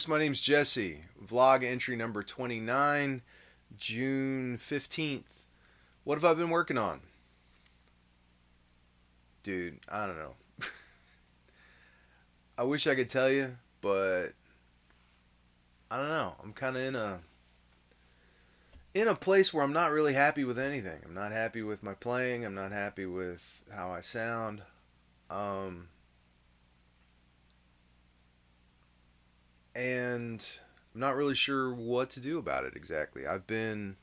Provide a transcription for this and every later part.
folks, my name's Jesse. Vlog entry number 29, June 15th. What have I been working on? Dude, I don't know. I wish I could tell you, but I don't know. I'm kind of in a place where I'm not really happy with anything. I'm not happy with my playing. I'm not happy with how I sound. And I'm not really sure what to do about it exactly. I kind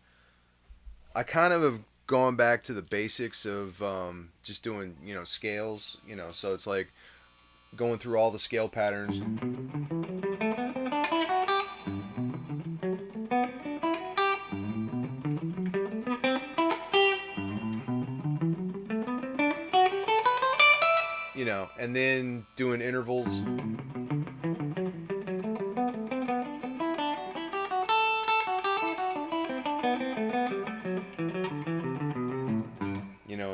of have gone back to the basics of just doing, scales, so it's like going through all the scale patterns, and then doing intervals,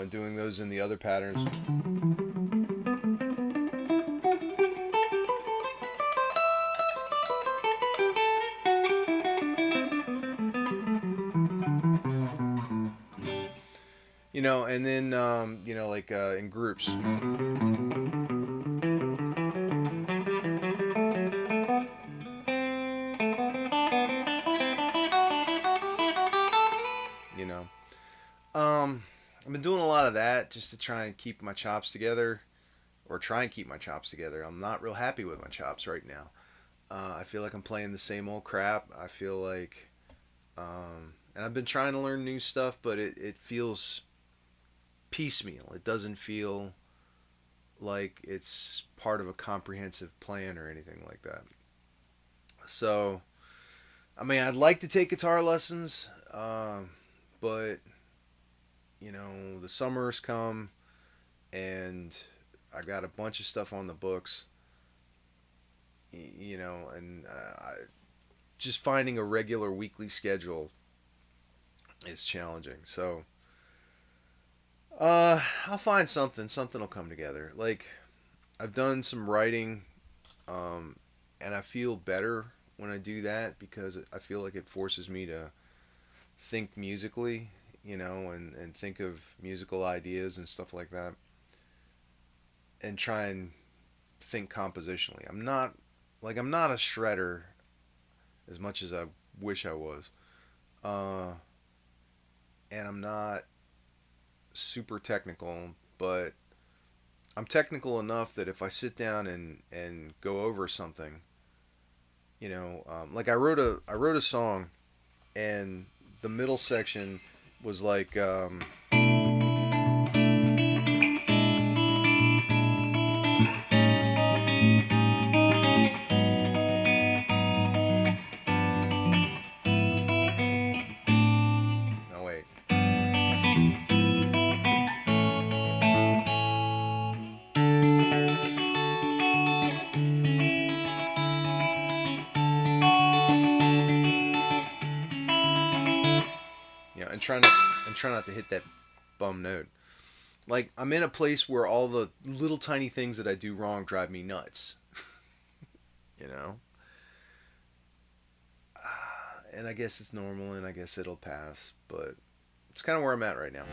and doing those in the other patterns. And then, like in groups. You know, I've been doing a lot of that just to try and keep my chops together, or try and keep my chops together. I'm not real happy with my chops right now. I feel like I'm playing the same old crap. I feel like, and I've been trying to learn new stuff, but it feels piecemeal. It doesn't feel like it's part of a comprehensive plan or anything like that. So, I mean, I'd like to take guitar lessons, but the summer's come, and I got a bunch of stuff on the books. And just finding a regular weekly schedule is challenging. So, I'll find something. Something will come together. Like, I've done some writing, and I feel better when I do that because I feel like it forces me to think musically, and think of musical ideas and stuff like that, and try and think compositionally. I'm not a shredder as much as I wish I was, and I'm not super technical, but I'm technical enough that if I sit down and go over something, like I wrote a song, and the middle section was like, no wait, and try not to hit that bum note. Like, I'm in a place where all the little tiny things that I do wrong drive me nuts, you know. And I guess it's normal, and I guess it'll pass, but it's kind of where I'm at right now.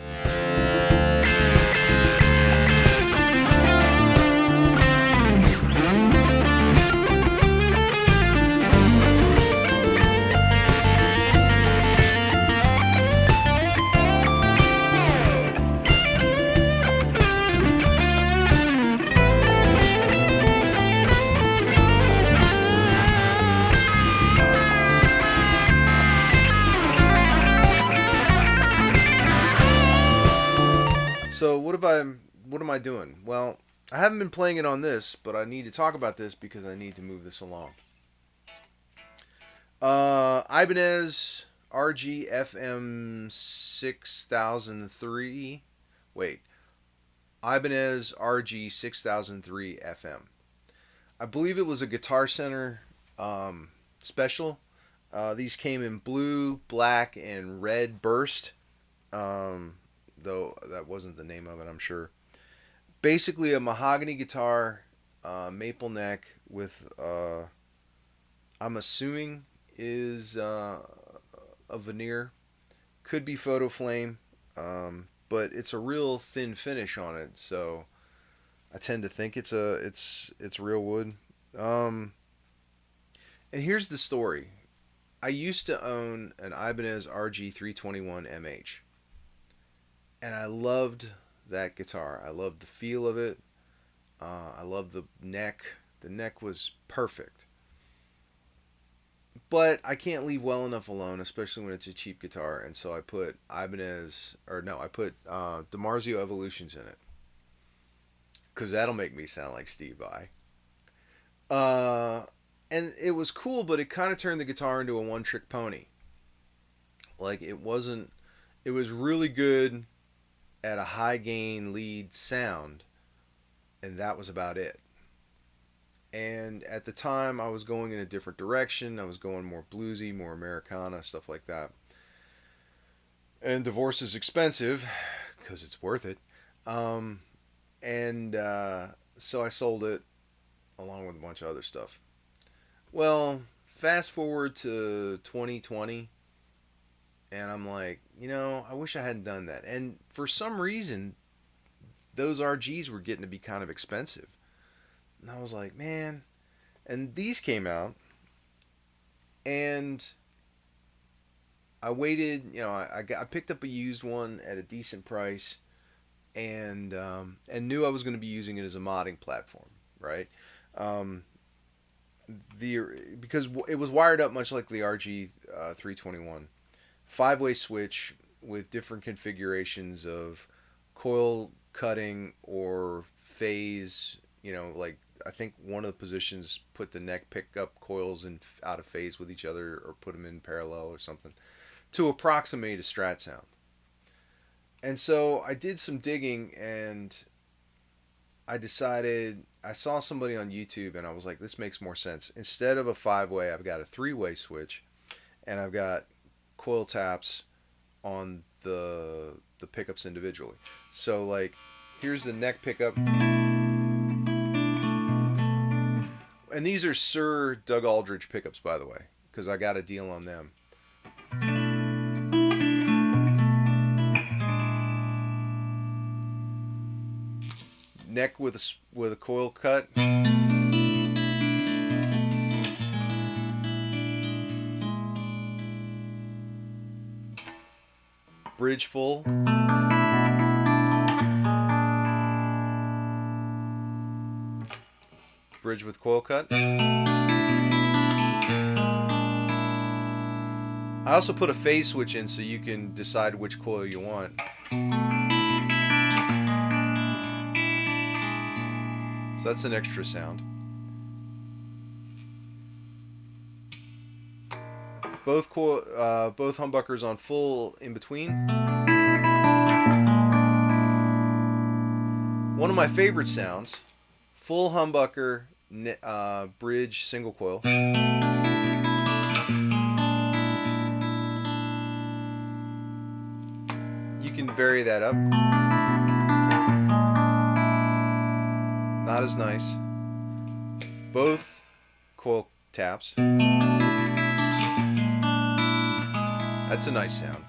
So what am I doing? Well, I haven't been playing it on this, but I need to talk about this because I need to move this along. Ibanez RG FM 6003. Wait, Ibanez RG6003FM. I believe it was a Guitar Center special. These came in blue, black, and red burst. Though that wasn't the name of it, I'm sure. Basically, a mahogany guitar, maple neck with I'm assuming is a veneer. Could be photo flame, but it's a real thin finish on it, so I tend to think it's real wood. Um, and here's the story. I used to own an Ibanez RG321 MH, and I loved that guitar. I loved the feel of it. I loved the neck. The neck was perfect. But I can't leave well enough alone, especially when it's a cheap guitar. And so I put Ibanez, or no, I put DiMarzio Evolutions in it, because that'll make me sound like Steve Vai. Uh, and it was cool, but it kind of turned the guitar into a one-trick pony. Like it wasn't. It was really good at a high gain lead sound, and that was about it. And at the time, I was going in a different direction. I was going more bluesy, more Americana, stuff like that. And divorce is expensive, because it's worth it. Um, and so I sold it along with a bunch of other stuff. Well, fast forward to 2020, and I'm like, I wish I hadn't done that. And for some reason, those RGs were getting to be kind of expensive. And I was like, man. And these came out, and I waited. I picked up a used one at a decent price, and knew I was going to be using it as a modding platform, right? Um, because it was wired up much like the RG 321, 5-way switch with different configurations of coil cutting or phase. Like I think one of the positions put the neck pickup coils in out of phase with each other, or put them in parallel or something, to approximate a Strat sound. And so I did some digging, and I saw somebody on YouTube, and I was like, this makes more sense. Instead of a 5-way, I've got a 3-way switch, and I've got coil taps on the pickups individually. So like, here's the neck pickup. And these are Sir Doug Aldrich pickups, by the way, because I got a deal on them. Neck with a coil cut. Bridge full. Bridge with coil cut. I also put a phase switch in so you can decide which coil you want. So that's an extra sound. Both humbuckers on full in between. One of my favorite sounds, full humbucker bridge single coil. You can vary that up. Not as nice. Both coil taps. That's a nice sound.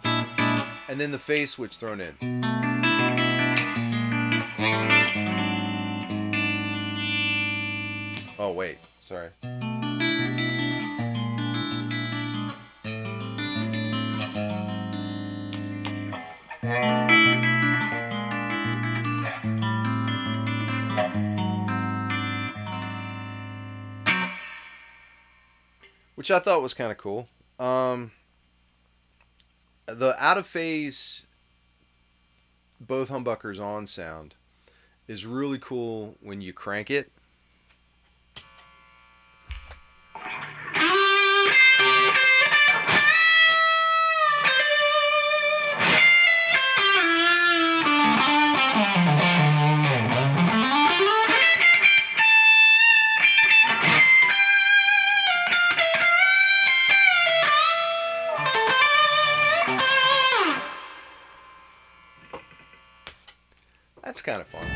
And then the phase switch thrown in. Oh wait, sorry. Which I thought was kind of cool. The out of phase, both humbuckers on sound is really cool when you crank it. That's kind of fun.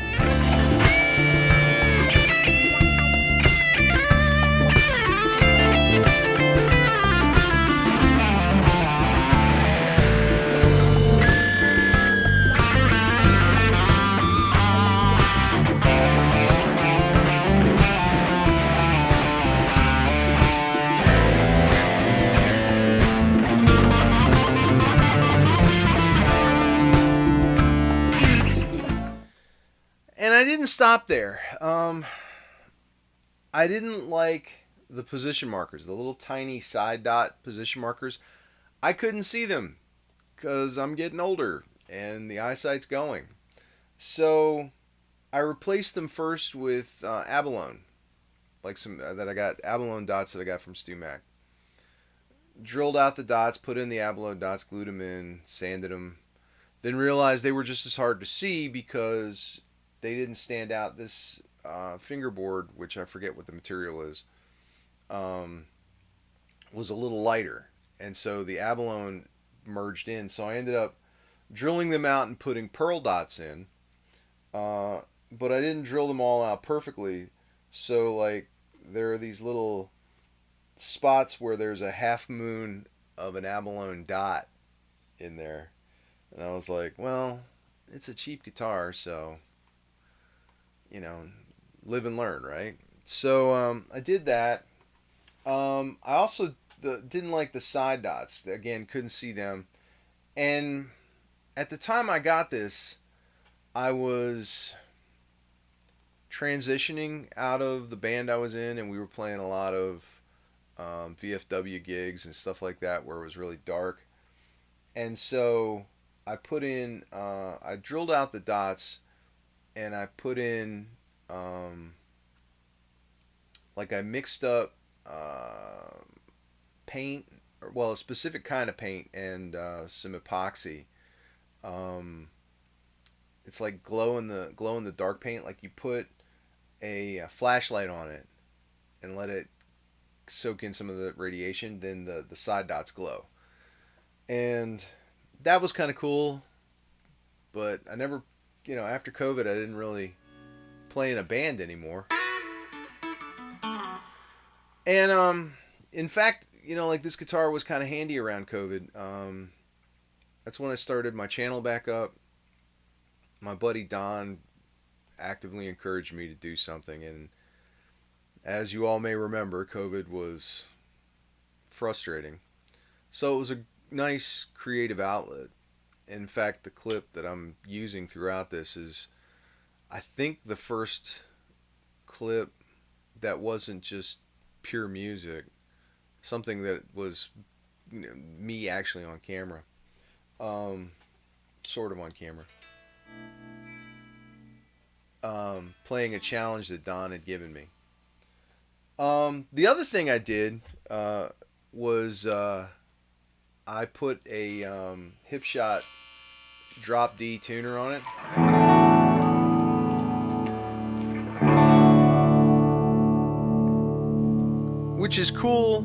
didn't stop there. I didn't like the position markers, the little tiny side dot position markers. I couldn't see them because I'm getting older and the eyesight's going. So I replaced them first with abalone, like some that I got abalone dots that I got from Stu Mac. Drilled out the dots, put in the abalone dots, glued them in, sanded them. Then realized they were just as hard to see because they didn't stand out. This fingerboard, which I forget what the material is, was a little lighter, and so the abalone merged in. So I ended up drilling them out and putting pearl dots in, but I didn't drill them all out perfectly. So like there are these little spots where there's a half moon of an abalone dot in there, and I was like, well, it's a cheap guitar, so you know, live and learn, right? So I did that. I also didn't like the side dots. Again, couldn't see them. And at the time I got this, I was transitioning out of the band I was in, and we were playing a lot of VFW gigs and stuff like that where it was really dark. And so I put in, I drilled out the dots, and I put in, like I mixed up paint, or, well, a specific kind of paint and some epoxy. It's like glow in the dark paint. Like you put a flashlight on it and let it soak in some of the radiation, then the side dots glow. And that was kind of cool, but I never, after COVID, I didn't really play in a band anymore. And in fact, like this guitar was kind of handy around COVID. That's when I started my channel back up. My buddy Don actively encouraged me to do something, and as you all may remember, COVID was frustrating. So it was a nice creative outlet. In fact, the clip that I'm using throughout this is, I think, the first clip that wasn't just pure music, something that was me actually on camera, sort of on camera, playing a challenge that Don had given me. The other thing I did was I put a Hipshot Drop D tuner on it. Which is cool.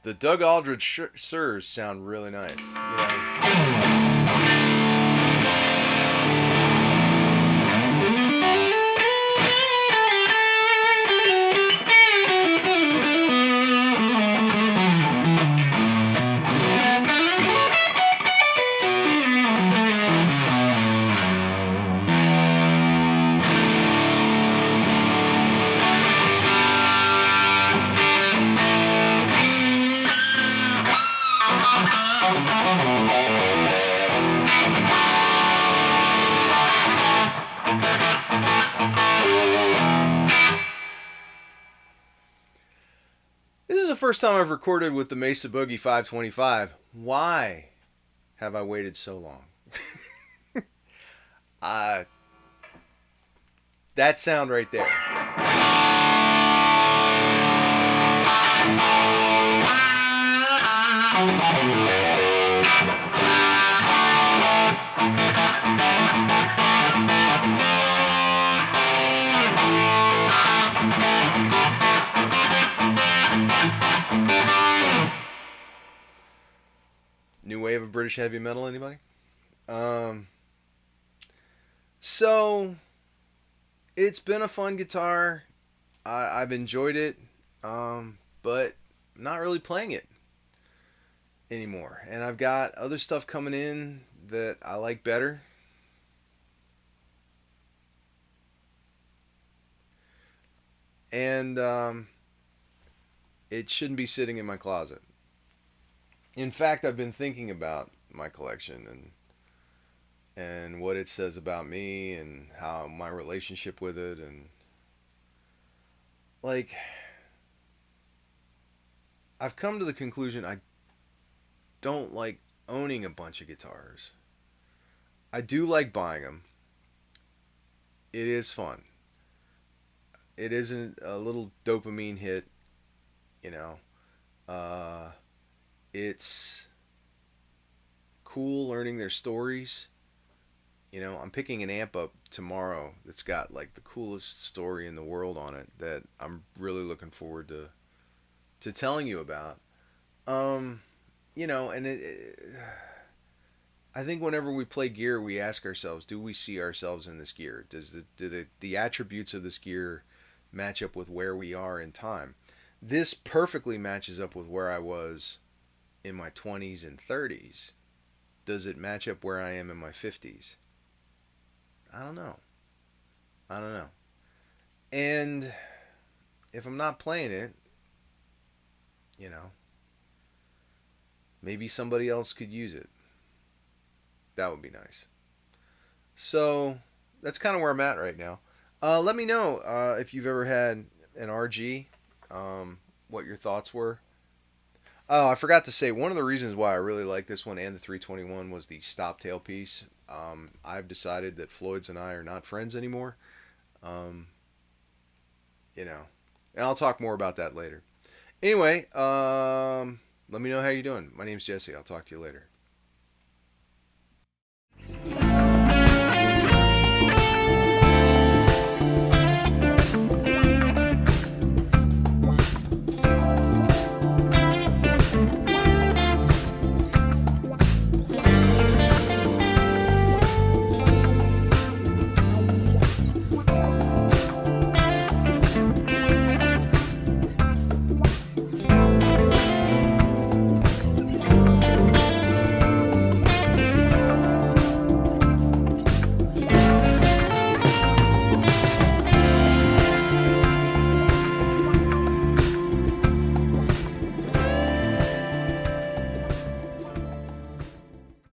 The Doug Aldrich Sirs sound really nice. This is the first time I've recorded with the Mesa Boogie 525. Why have I waited so long? That sound right there. British heavy metal, anybody? Um, so it's been a fun guitar. I've enjoyed it, but I'm not really playing it anymore. And I've got other stuff coming in that I like better. And it shouldn't be sitting in my closet. In fact, I've been thinking about my collection and what it says about me and how my relationship with it and like I've come to the conclusion I don't like owning a bunch of guitars. I do like buying them. It is fun. It isn't a little dopamine hit, you know. Uh, it's cool learning their stories. You know, I'm picking an amp up tomorrow that's got like the coolest story in the world on it that I'm really looking forward to telling you about. Um, and I think whenever we play gear, we ask ourselves, do we see ourselves in this gear? Do the attributes of this gear match up with where we are in time? This perfectly matches up with where I was in my 20s and 30s. Does it match up where I am in my 50s? I don't know. I don't know. And if I'm not playing it, you know, maybe somebody else could use it. That would be nice. So that's kind of where I'm at right now. Let me know if you've ever had an RG, what your thoughts were. Oh, I forgot to say one of the reasons why I really like this one and the 321 was the stop tailpiece. I've decided that Floyd's and I are not friends anymore. Um, and I'll talk more about that later. Anyway, let me know how you're doing. My name's Jesse. I'll talk to you later.